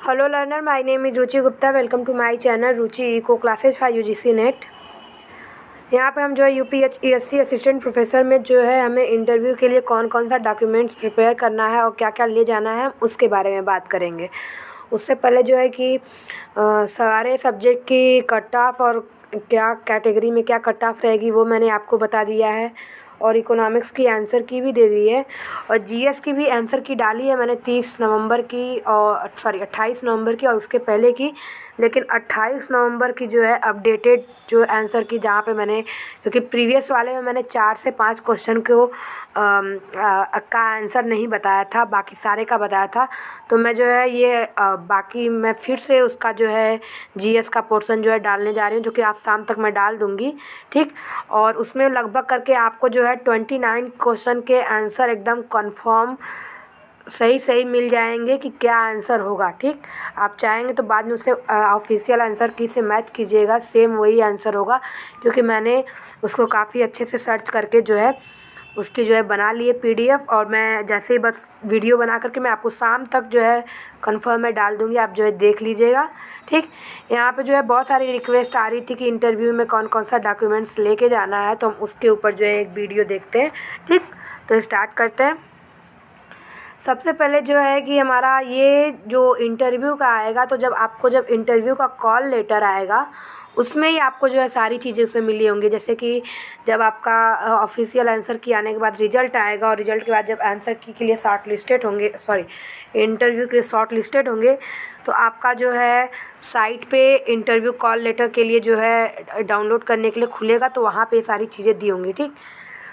Hello learner, my name is Ruchi Gupta. Welcome to my channel Ruchi eco classes for UGC NET. यहाँ पे हम जो है यूपीएससी असिस्टेंट प्रोफेसर में जो है हमें इंटरव्यू के लिए कौन कौन सा डॉक्यूमेंट्स प्रिपेयर करना है और क्या क्या ले जाना है उसके बारे में बात करेंगे. उससे पहले जो है कि सारे सब्जेक्ट की कट ऑफ और क्या कैटेगरी में क्या कट ऑफ रहेगी वो मैंने आपको बता दिया है. और इकोनॉमिक्स की आंसर की भी दे दी है और जीएस की भी आंसर की डाली है मैंने 30 नवंबर की और 28 नवंबर की और उसके पहले की. लेकिन 28 नवंबर की जो है अपडेटेड जो आंसर की, जहाँ पे मैंने, क्योंकि प्रीवियस वाले में मैंने 4 से 5 क्वेश्चन को का आंसर नहीं बताया था, बाकी सारे का बताया था. तो मैं जो है ये बाकी मैं फिर से उसका जो है जीएस का पोर्शन जो है डालने जा रही हूँ, जो कि आज शाम तक मैं डाल दूँगी. ठीक. और उसमें लगभग करके आपको जो है 29 क्वेश्चन के आंसर एकदम कंफर्म सही मिल जाएंगे कि क्या आंसर होगा. ठीक. आप चाहेंगे तो बाद में उसे ऑफिशियल आंसर की से मैच कीजिएगा, सेम वही आंसर होगा, क्योंकि मैंने उसको काफ़ी अच्छे से सर्च करके जो है उसकी जो है बना लिए पीडीएफ. और मैं जैसे ही बस वीडियो बना करके मैं आपको शाम तक जो है कंफर्म में डाल दूँगी, आप जो है देख लीजिएगा. ठीक. यहाँ पे जो है बहुत सारी रिक्वेस्ट आ रही थी कि इंटरव्यू में कौन कौन सा डॉक्यूमेंट्स लेके जाना है, तो हम उसके ऊपर जो है एक वीडियो देखते हैं. ठीक. तो स्टार्ट करते हैं. सबसे पहले जो है कि हमारा ये जो इंटरव्यू का आएगा, तो जब इंटरव्यू का कॉल लेटर आएगा उसमें ही आपको जो है सारी चीज़ें उसमें मिली होंगी. जैसे कि जब आपका ऑफिशियल आंसर की आने के बाद रिजल्ट आएगा और रिजल्ट के बाद जब आंसर की के लिए इंटरव्यू के लिए शॉर्ट लिस्टेड होंगे, तो आपका जो है साइट पे इंटरव्यू कॉल लेटर के लिए जो है डाउनलोड करने के लिए खुलेगा, तो वहाँ पे सारी चीज़ें दी होंगी. ठीक.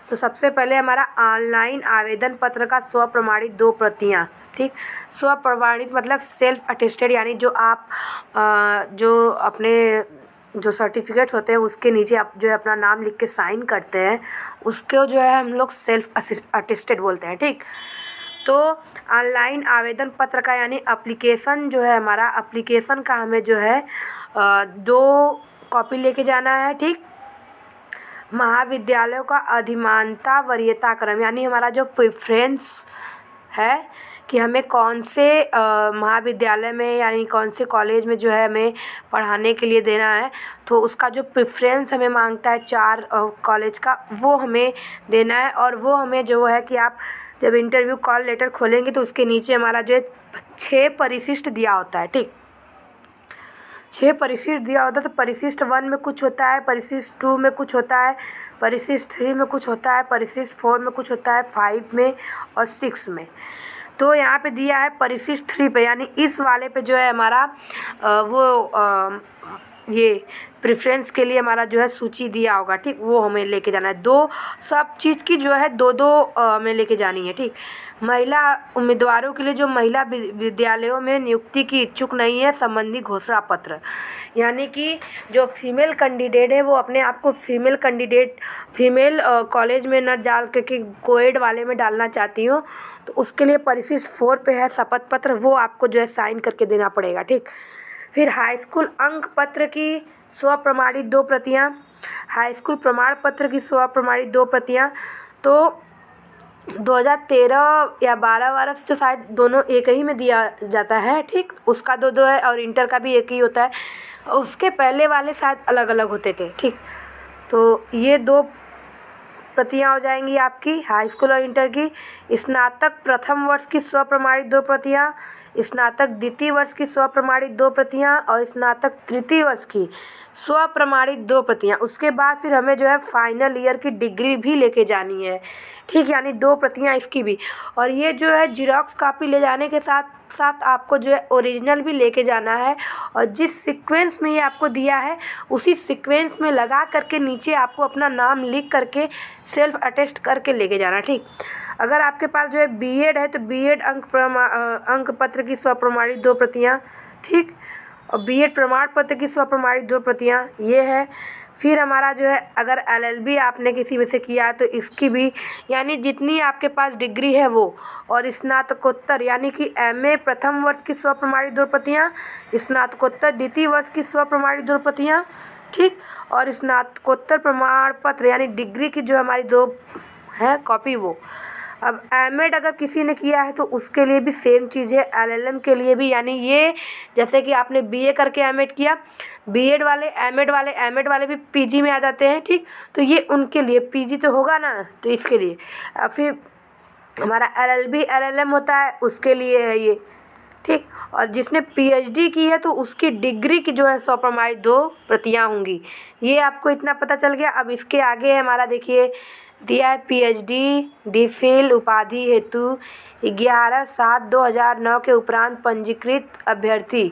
तो सबसे पहले हमारा ऑनलाइन आवेदन पत्र का स्वप्रमाणित 2 प्रतियाँ. ठीक. स्वप्रमाणित मतलब सेल्फ अटेस्टेड, यानी जो आप जो अपने जो सर्टिफिकेट्स होते हैं उसके नीचे आप जो है अपना नाम लिख के साइन करते हैं, उसको जो है हम लोग सेल्फ अटेस्टेड बोलते हैं. ठीक. तो ऑनलाइन आवेदन पत्र का यानी एप्लीकेशन जो है हमारा, एप्लीकेशन का हमें जो है 2 कॉपी लेके जाना है. ठीक. महाविद्यालयों का अधिमानता वरीयता क्रम, यानी हमारा जो प्रेफरेंस है कि हमें कौन से महाविद्यालय में यानी कौन से कॉलेज में जो है हमें पढ़ाने के लिए देना है, तो उसका जो प्रेफरेंस हमें मांगता है 4 कॉलेज का, वो हमें देना है. और वो हमें जो है कि आप जब इंटरव्यू कॉल लेटर खोलेंगे तो उसके नीचे हमारा जो है 6 परिशिष्ट दिया होता है. ठीक. 6 परिशिष्ट दिया होता है. तो परिशिष्ट 1 में कुछ होता है, परिशिष्ट 2 में कुछ होता है, परिशिष्ट 3 में कुछ होता है, परिशिष्ट 4 में कुछ होता है, 5 में और 6 में. तो यहाँ पे दिया है परिशिष्ट 3 पे, यानी इस वाले पे जो है हमारा ये प्रेफरेंस के लिए हमारा जो है सूची दिया होगा. ठीक. वो हमें लेके जाना है. 2 सब चीज़ की जो है 2 हमें लेके जानी है. ठीक. महिला उम्मीदवारों के लिए जो महिला विद्यालयों में नियुक्ति की इच्छुक नहीं है, संबंधी घोषणा पत्र, यानी कि जो फीमेल कैंडिडेट है वो अपने आप को फीमेल कॉलेज में न डाल के कोएड वाले में डालना चाहती हो, तो उसके लिए परिशिष्ट 4 पे है शपथ पत्र, वो आपको जो है साइन करके देना पड़ेगा. ठीक. फिर हाई स्कूल अंक पत्र की स्वप्रमाणित 2 प्रतियाँ, हाई स्कूल प्रमाण पत्र की स्वप्रमाणित 2 प्रतियाँ. तो 2013 या 12 से शायद दोनों एक ही में दिया जाता है. ठीक. उसका 2 है और इंटर का भी एक ही होता है. उसके पहले वाले शायद अलग अलग होते थे. ठीक. तो ये 2 प्रतियाँ हो जाएंगी आपकी हाई स्कूल और इंटर की. स्नातक प्रथम वर्ष की स्वप्रमाणित 2 प्रतियाँ, स्नातक द्वितीय वर्ष की स्वप्रमाणित 2 प्रतियाँ और स्नातक तृतीय वर्ष की स्वप्रमाणित 2 प्रतियाँ. उसके बाद फिर हमें जो है फाइनल ईयर की डिग्री भी लेके जानी है. ठीक. यानी 2 प्रतियाँ इसकी भी. और ये जो है जीरोक्स कापी ले जाने के साथ साथ आपको जो है ओरिजिनल भी लेके जाना है, और जिस सीक्वेंस में ये आपको दिया है उसी सीक्वेंस में लगा करके नीचे आपको अपना नाम लिख करके सेल्फ अटेस्ट करके लेके जाना. ठीक. अगर आपके पास जो है बीएड है तो बीएड अंक पत्र की स्वप्रमाणित 2 प्रतियाँ. ठीक. और बीएड प्रमाण पत्र की स्वप्रमाणित 2 प्रतियाँ ये है. फिर हमारा जो है अगर एलएलबी आपने किसी में से किया है तो इसकी भी, यानी जितनी आपके पास डिग्री है वो, और स्नातकोत्तर यानी कि एमए प्रथम वर्ष की स्वप्रमाणित 2 प्रतियाँ, स्नातकोत्तर द्वितीय वर्ष की स्वप्रमाणित 2 प्रतियाँ. ठीक. और स्नातकोत्तर प्रमाण पत्र यानी डिग्री की जो हमारी 2 है कॉपी वो. अब एमएड अगर किसी ने किया है तो उसके लिए भी सेम चीज़ है, एलएलएम के लिए भी। यानी ये जैसे कि आपने बीए करके एमएड किया, बीएड वाले एमएड वाले भी पीजी में आ जाते हैं, ठीक। तो ये उनके लिए पीजी तो होगा ना, तो इसके लिए। फिर हमारा एलएलबी एलएलएम होता है, उसके लिए है ये, ठीक। और जिसने पीएचडी की है तो उसकी डिग्री की जो है स्वप्रमाणित 2 प्रतियाँ होंगी। ये आपको इतना पता चल गया। अब इसके आगे है हमारा, देखिए दिया है पीएचडी डीफिल उपाधि हेतु 11/7/2009 के उपरांत पंजीकृत अभ्यर्थी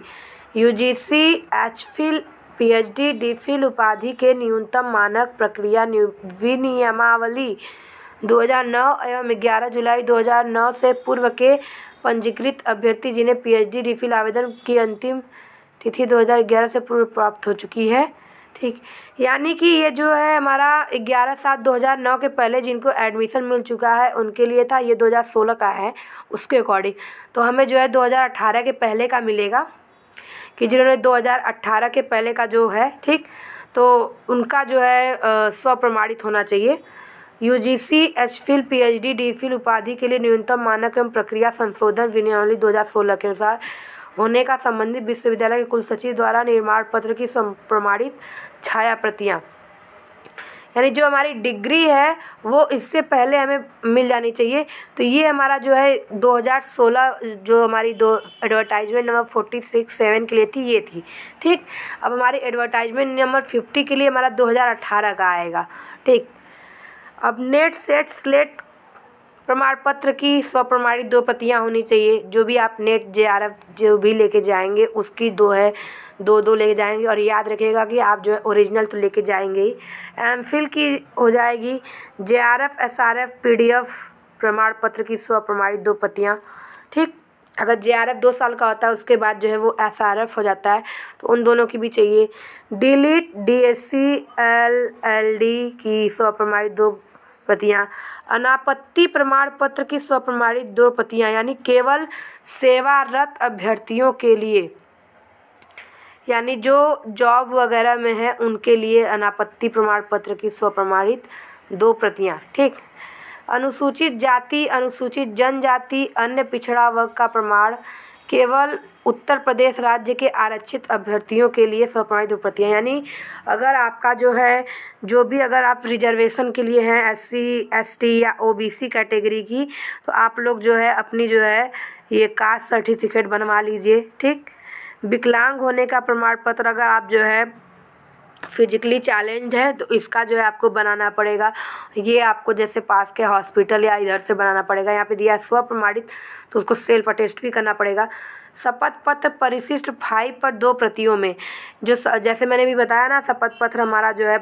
यूजीसी एचफिल पीएचडी डीफिल उपाधि के न्यूनतम मानक प्रक्रिया विनियमावली 2009 एवं 11 जुलाई 2009 से पूर्व के पंजीकृत अभ्यर्थी जिन्हें पीएचडी डीफिल आवेदन की अंतिम तिथि 2011 से पूर्व प्राप्त हो चुकी है, ठीक। यानी कि ये जो है हमारा 11/7/2009 के पहले जिनको एडमिशन मिल चुका है उनके लिए था, ये 2016 का है उसके अकॉर्डिंग। तो हमें जो है 2018 के पहले का मिलेगा, कि जिन्होंने 2018 के पहले का जो है, ठीक, तो उनका जो है स्वप्रमाणित होना चाहिए। यूजीसी एचफिल पीएचडी डीफिल उपाधि के लिए न्यूनतम मानक एवं प्रक्रिया संशोधन विनियमावली 2016 के अनुसार होने का संबंधित विश्वविद्यालय के कुल सचिव द्वारा निर्माण पत्र की प्रमाणित छाया प्रतियाँ। यानी जो हमारी डिग्री है वो इससे पहले हमें मिल जानी चाहिए। तो ये हमारा जो है 2016 जो हमारी 2 एडवर्टाइजमेंट नंबर 46/7 के लिए थी, ये थी, ठीक। अब हमारी एडवर्टाइजमेंट नंबर 50 के लिए हमारा 2018 का आएगा, ठीक। अब नेट सेट स्लेट प्रमाण पत्र की स्वप्रमाणित 2 प्रतियाँ होनी चाहिए। जो भी आप नेट जेआरएफ जो भी लेके जाएंगे उसकी 2 है, 2 लेके जाएंगे। और याद रखिएगा कि आप जो है ओरिजिनल तो लेके जाएंगे ही। एमफिल की हो जाएगी जेआरएफ एसआरएफ पीडीएफ प्रमाण पत्र की स्वप्रमाणित 2 प्रतियाँ, ठीक। अगर जेआरएफ 2 साल का होता है उसके बाद जो है वो एसआरएफ हो जाता है, तो उन दोनों की भी चाहिए। डिलीट डीएससी एलएलडी की स्वप्रमाणित 2 प्रतियाँ। अनापत्ति प्रमाण पत्र की स्वप्रमाणित 2 प्रतियाँ, यानी केवल सेवारत अभ्यर्थियों के लिए, यानी जो जॉब वगैरह में है उनके लिए अनापत्ति प्रमाण पत्र की स्वप्रमाणित 2 प्रतियाँ, ठीक। अनुसूचित जाति अनुसूचित जनजाति अन्य पिछड़ा वर्ग का प्रमाण केवल उत्तर प्रदेश राज्य के आरक्षित अभ्यर्थियों के लिए स्वप्रमाणित 2 प्रतियाँ। यानी अगर आपका जो है जो भी अगर आप रिजर्वेशन के लिए हैं एससी एसटी या ओबीसी कैटेगरी की, तो आप लोग जो है अपनी जो है ये कास्ट सर्टिफिकेट बनवा लीजिए, ठीक। विकलांग होने का प्रमाण पत्र अगर आप जो है फिजिकली चैलेंज्ड है तो इसका जो है आपको बनाना पड़ेगा। ये आपको जैसे पास के हॉस्पिटल या इधर से बनाना पड़ेगा। यहाँ पे दिया स्वप्रमाणित तो उसको सेल्फ अटेस्ट भी करना पड़ेगा। शपथ पत्र परिशिष्ट 5 पर 2 प्रतियों में, जो जैसे मैंने भी बताया ना, शपथ पत्र हमारा जो है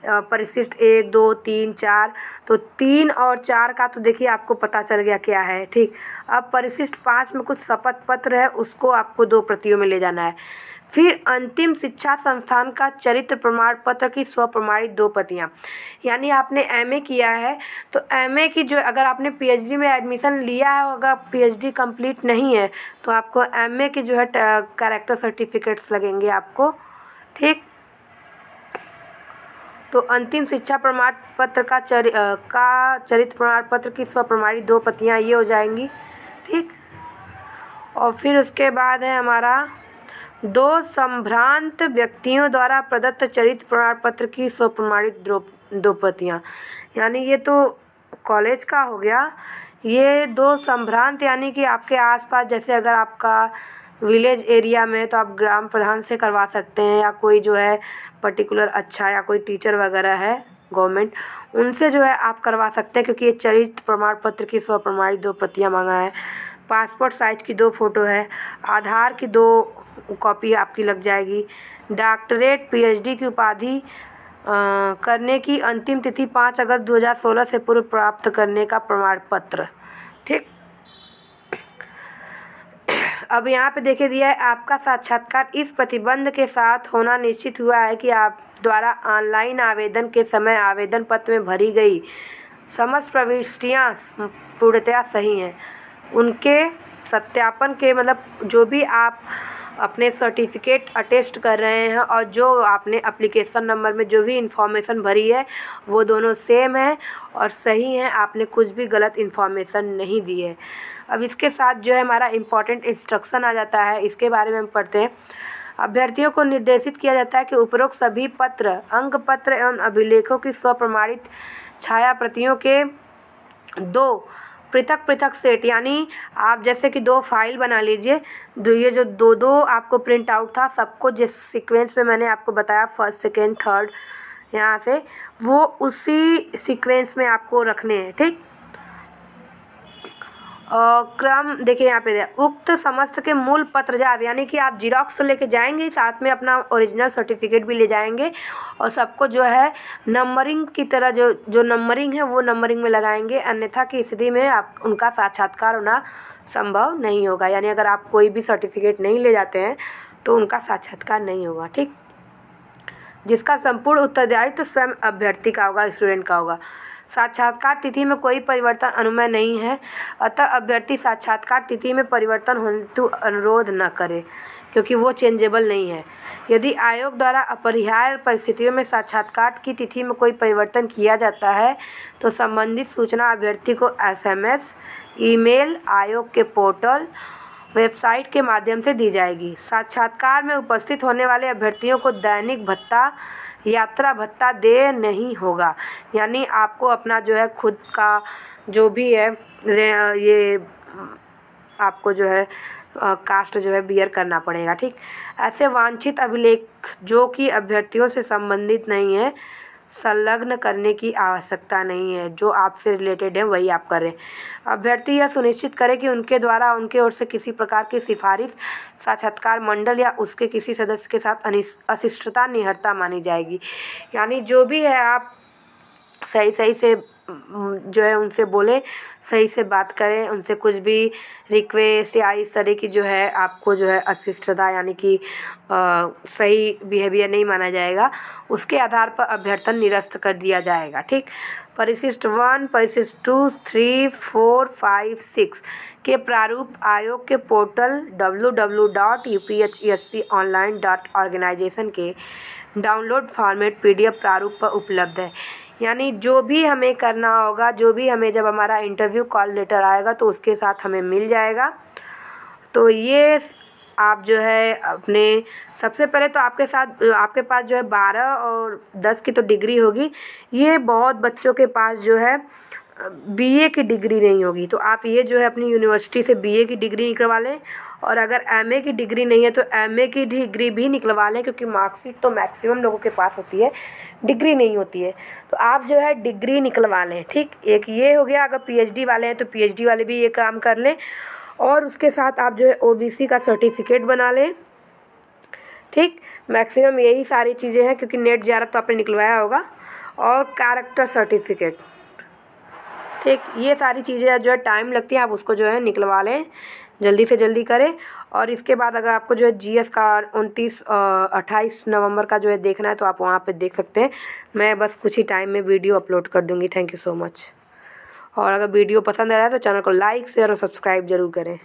परिशिष्ट 1 2 3 4, तो 3 और 4 का तो देखिए आपको पता चल गया क्या है, ठीक। अब परिशिष्ट 5 में कुछ शपथ पत्र है, उसको आपको 2 प्रतियों में ले जाना है। फिर अंतिम शिक्षा संस्थान का चरित्र प्रमाण पत्र की स्वप्रमाणित 2 प्रतियाँ। यानी आपने एमए किया है तो एमए की जो अगर आपने पीएचडी में एडमिशन लिया है, अगर पीएचडी कंप्लीट नहीं है तो आपको एमए की जो है कैरेक्टर सर्टिफिकेट्स लगेंगे आपको, ठीक। तो अंतिम शिक्षा प्रमाण पत्र का चरित्र प्रमाण पत्र की स्वप्रमाणित 2 प्रतियाँ ये हो जाएंगी, ठीक। और फिर उसके बाद है हमारा 2 संभ्रांत व्यक्तियों द्वारा प्रदत्त चरित्र प्रमाण पत्र की स्वप्रमाणित 2 प्रतियाँ। यानी ये तो कॉलेज का हो गया। ये 2 संभ्रांत यानी कि आपके आसपास, जैसे अगर आपका विलेज एरिया में तो आप ग्राम प्रधान से करवा सकते हैं, या कोई जो है पर्टिकुलर अच्छा या कोई टीचर वगैरह है गवर्नमेंट, उनसे जो है आप करवा सकते हैं, क्योंकि ये चरित्र प्रमाण पत्र की स्वप्रमाणित 2 प्रतियाँ मांगा है। पासपोर्ट साइज की 2 फ़ोटो है, आधार की 2 कॉपी आपकी लग जाएगी। डॉक्टरेट पीएचडी की उपाधि करने की अंतिम तिथि 5 अगस्त 2016 से पूर्व प्राप्त करने का प्रमाण पत्र, ठीक। अब यहाँ पे देखिए दिया है आपका साक्षात्कार इस प्रतिबंध के साथ होना निश्चित हुआ है कि आप द्वारा ऑनलाइन आवेदन के समय आवेदन पत्र में भरी गई समस्त प्रविष्टियाँ पूर्णतया सही हैं। उनके सत्यापन के मतलब जो भी आप अपने सर्टिफिकेट अटेस्ट कर रहे हैं और जो आपने एप्लीकेशन नंबर में जो भी इंफॉर्मेशन भरी है वो दोनों सेम है और सही है, आपने कुछ भी गलत इंफॉर्मेशन नहीं दी है। अब इसके साथ जो है हमारा इम्पॉर्टेंट इंस्ट्रक्शन आ जाता है, इसके बारे में हम पढ़ते हैं। अभ्यर्थियों को निर्देशित किया जाता है कि उपरोक्त सभी पत्र, अंक पत्र एवं अभिलेखों की स्वप्रमाणित छाया प्रतियों के 2 पृथक पृथक सेट, यानी आप जैसे कि 2 फाइल बना लीजिए। ये जो 2-2 आपको प्रिंट आउट था सबको जिस सीक्वेंस में मैंने आपको बताया, फर्स्ट सेकेंड थर्ड यहाँ से, वो उसी सीक्वेंस में आपको रखने हैं। ठीक, क्रम देखिए यहाँ पे उक्त समस्त के मूल पत्रजात, यानी कि आप जीरोक्स तो लेके जाएंगे, साथ में अपना ओरिजिनल सर्टिफिकेट भी ले जाएंगे और सबको जो है नंबरिंग की तरह जो नंबरिंग है वो नंबरिंग में लगाएंगे, अन्यथा की स्थिति में आप उनका साक्षात्कार होना संभव नहीं होगा। यानी अगर आप कोई भी सर्टिफिकेट नहीं ले जाते हैं तो उनका साक्षात्कार नहीं होगा। ठीक, जिसका संपूर्ण उत्तरदायित्व तो स्वयं अभ्यर्थी का होगा, स्टूडेंट का होगा। साक्षात्कार तिथि में कोई परिवर्तन अनुमेय नहीं है, अतः अभ्यर्थी साक्षात्कार तिथि में परिवर्तन हेतु अनुरोध न करे, क्योंकि वो चेंजेबल नहीं है। यदि आयोग द्वारा अपरिहार्य परिस्थितियों में साक्षात्कार की तिथि में कोई परिवर्तन किया जाता है तो संबंधित सूचना अभ्यर्थी को SMS, ईमेल, आयोग के पोर्टल, वेबसाइट के माध्यम से दी जाएगी। साक्षात्कार में उपस्थित होने वाले अभ्यर्थियों को दैनिक भत्ता, यात्रा भत्ता देय नहीं होगा, यानी आपको अपना जो है खुद का जो भी है ये आपको जो है कास्ट जो है बियर करना पड़ेगा। ठीक, ऐसे वांछित अभिलेख जो कि अभ्यर्थियों से संबंधित नहीं है संलग्न करने की आवश्यकता नहीं है, जो आपसे रिलेटेड है वही आप करें। अभ्यर्थी यह सुनिश्चित करें कि उनके द्वारा उनके ओर से किसी प्रकार की सिफारिश साक्षात्कार मंडल या उसके किसी सदस्य के साथ अशिष्टता निहत्था मानी जाएगी। यानी जो भी है आप सही से जो है उनसे बोले, सही से बात करें, उनसे कुछ भी रिक्वेस्ट या इस तरह की जो है आपको जो है अशिष्टता यानी कि सही बिहेवियर नहीं माना जाएगा, उसके आधार पर अभ्यर्थन निरस्त कर दिया जाएगा। ठीक, परिशिष्ट 1, परिशिष्ट 2, 3, 4, 5, 6 के प्रारूप आयोग के पोर्टल www.upscsconline.organization के डाउनलोड फॉर्मेट PDF प्रारूप पर उपलब्ध है। यानी जो भी हमें करना होगा, जो भी हमें जब हमारा इंटरव्यू कॉल लेटर आएगा तो उसके साथ हमें मिल जाएगा। तो ये आप जो है अपने सबसे पहले तो आपके पास जो है 12 और 10 की तो डिग्री होगी। ये बहुत बच्चों के पास जो है BA की डिग्री नहीं होगी, तो आप ये जो है अपनी यूनिवर्सिटी से BA की डिग्री निकलवा लें, और अगर MA की डिग्री नहीं है तो MA की डिग्री भी निकलवा लें, क्योंकि मार्कशीट तो मैक्सिमम लोगों के पास होती है, डिग्री नहीं होती है, तो आप जो है डिग्री निकलवा लें। ठीक, एक ये हो गया। अगर PhD वाले हैं तो PhD वाले भी ये काम कर लें, और उसके साथ आप जो है OBC का सर्टिफिकेट बना लें। ठीक, मैक्सिमम यही सारी चीज़ें हैं, क्योंकि नेट JRF तो आपने निकलवाया होगा, और कैरेक्टर सर्टिफिकेट। ठीक, ये सारी चीज़ें जो है टाइम लगती है, आप उसको जो है निकलवा लें, जल्दी से जल्दी करें। और इसके बाद अगर आपको जो है GS का 28 नवंबर का जो है देखना है तो आप वहाँ पे देख सकते हैं। मैं बस कुछ ही टाइम में वीडियो अपलोड कर दूँगी। Thank you so much. और अगर वीडियो पसंद आया तो चैनल को लाइक, शेयर और सब्सक्राइब ज़रूर करें।